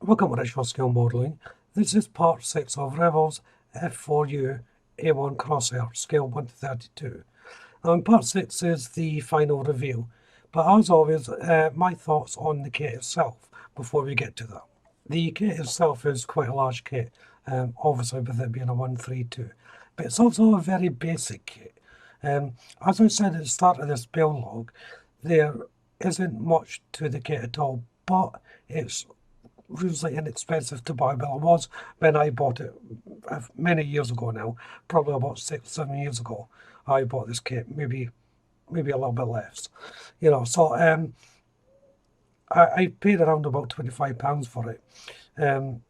Welcome to Ritual Scale Modelling. This is part 6 of Revell's F4U-A1 Corsair, scale 1 to 32. Part 6 is the final review, but as always, my thoughts on the kit itself before we get to that. The kit itself is quite a large kit, obviously with it being a 132, but it's also a very basic kit. As I said at the start of this build log, there isn't much to the kit at all, but it's really inexpensive to buy. Well, it was when I bought it many years ago now, probably about 6-7 years ago. I bought this kit, maybe a little bit less, So I paid around about £25 for it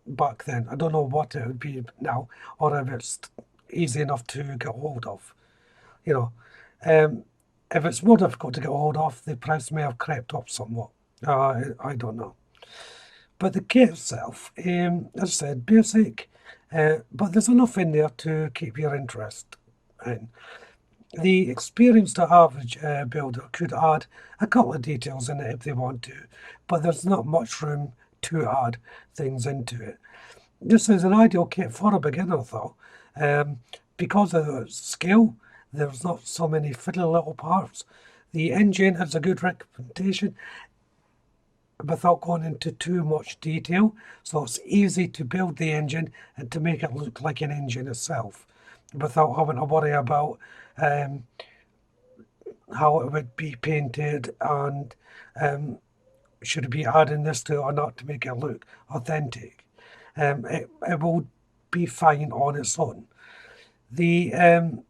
back then. I don't know what it would be now, or if it's easy enough to get hold of. If it's more difficult to get hold of, the price may have crept up somewhat. I don't know. But the kit itself, as I said, basic, but there's enough in there to keep your interest in. The experienced average builder could add a couple of details in it if they want to, but there's not much room to add things into it. This is an ideal kit for a beginner though, because of the scale. There's not so many fiddly little parts. The engine has a good recommendation without going into too much detail, so it's easy to build the engine and to make it look like an engine itself without having to worry about how it would be painted and should it be adding this to it or not to make it look authentic. It will be fine on its own. The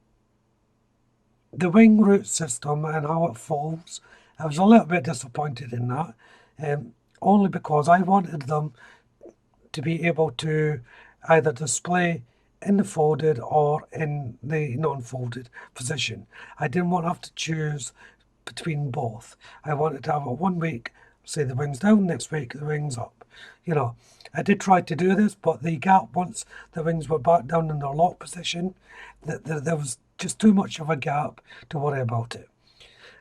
wing root system and how it folds, I was a little bit disappointed in that. Only because I wanted them to be able to either display in the folded or in the non-folded position. I didn't want to have to choose between both. I wanted to have it 1 week, say the wings down, next week the wings up. I did try to do this, but the gap, once the wings were back down in their lock position, there was just too much of a gap to worry about it.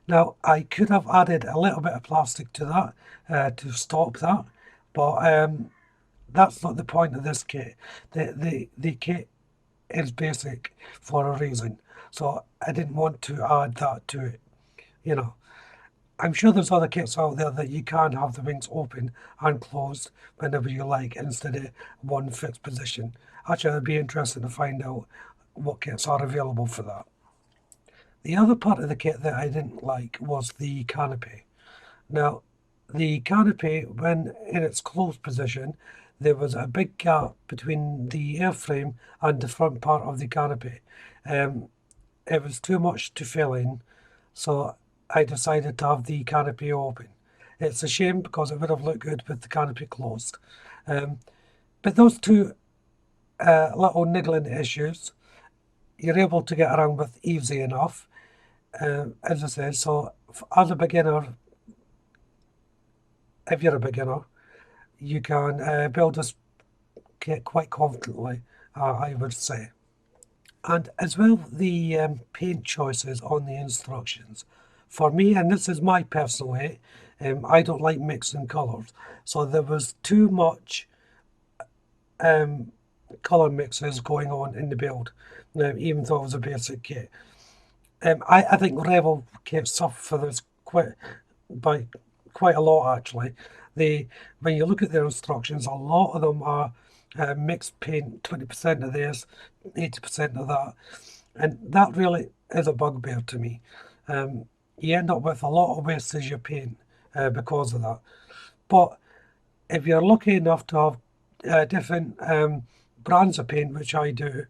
Now, I could have added a little bit of plastic to that to stop that, but that's not the point of this kit. The kit is basic for a reason, so I didn't want to add that to it. I'm sure there's other kits out there that you can have the wings open and closed whenever you like instead of one fixed position. Actually, I'd be interested to find out what kits are available for that. The other part of the kit that I didn't like was the canopy. Now, the canopy, when in its closed position, there was a big gap between the airframe and the front part of the canopy. It was too much to fill in, so I decided to have the canopy open. It's a shame because it would have looked good with the canopy closed. But those two little niggling issues, you're able to get around with easy enough. As I said, so as a beginner, if you're a beginner, you can build this kit quite confidently, I would say. And as well, the paint choices on the instructions. For me, and this is my personal way, I don't like mixing colours. So there was too much colour mixes going on in the build, even though it was a basic kit. I think Revell kits suffer for this quite a lot actually. When you look at their instructions, a lot of them are mixed paint, 20% of this, 80% of that, and that really is a bugbear to me. You end up with a lot of wastage of paint because of that. But if you're lucky enough to have different brands of paint, which I do,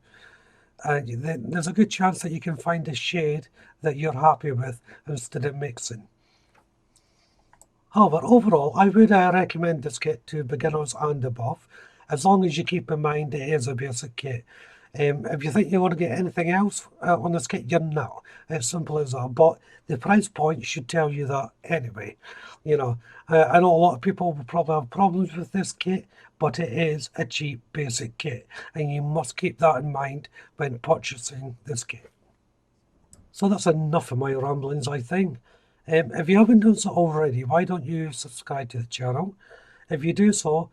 then there's a good chance that you can find a shade that you're happy with instead of mixing. However, overall, I would recommend this kit to beginners and above, as long as you keep in mind it is a basic kit. If you think you want to get anything else on this kit, you're not. It's simple as that. But the price point should tell you that anyway. I know a lot of people will probably have problems with this kit, but it is a cheap basic kit, and you must keep that in mind when purchasing this kit. So that's enough of my ramblings, I think. If you haven't done so already, why don't you subscribe to the channel? If you do so,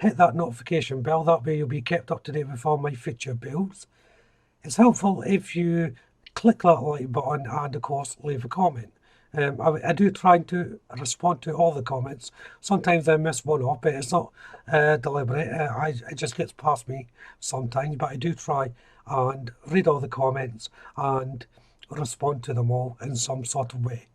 hit that notification bell. That way you'll be kept up to date with all my future builds. It's helpful if you click that like button and of course leave a comment. I do try to respond to all the comments. Sometimes I miss one off, but it's not deliberate. It just gets past me sometimes, but I do try and read all the comments and respond to them all in some sort of way.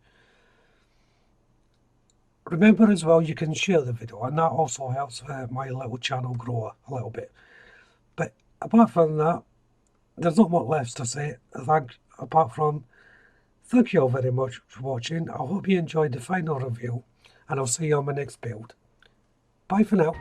Remember as well, you can share the video, and that also helps my little channel grow a little bit. But apart from that, there's not much left to say. Thank you all very much for watching. I hope you enjoyed the final review, and I'll see you on my next build. Bye for now.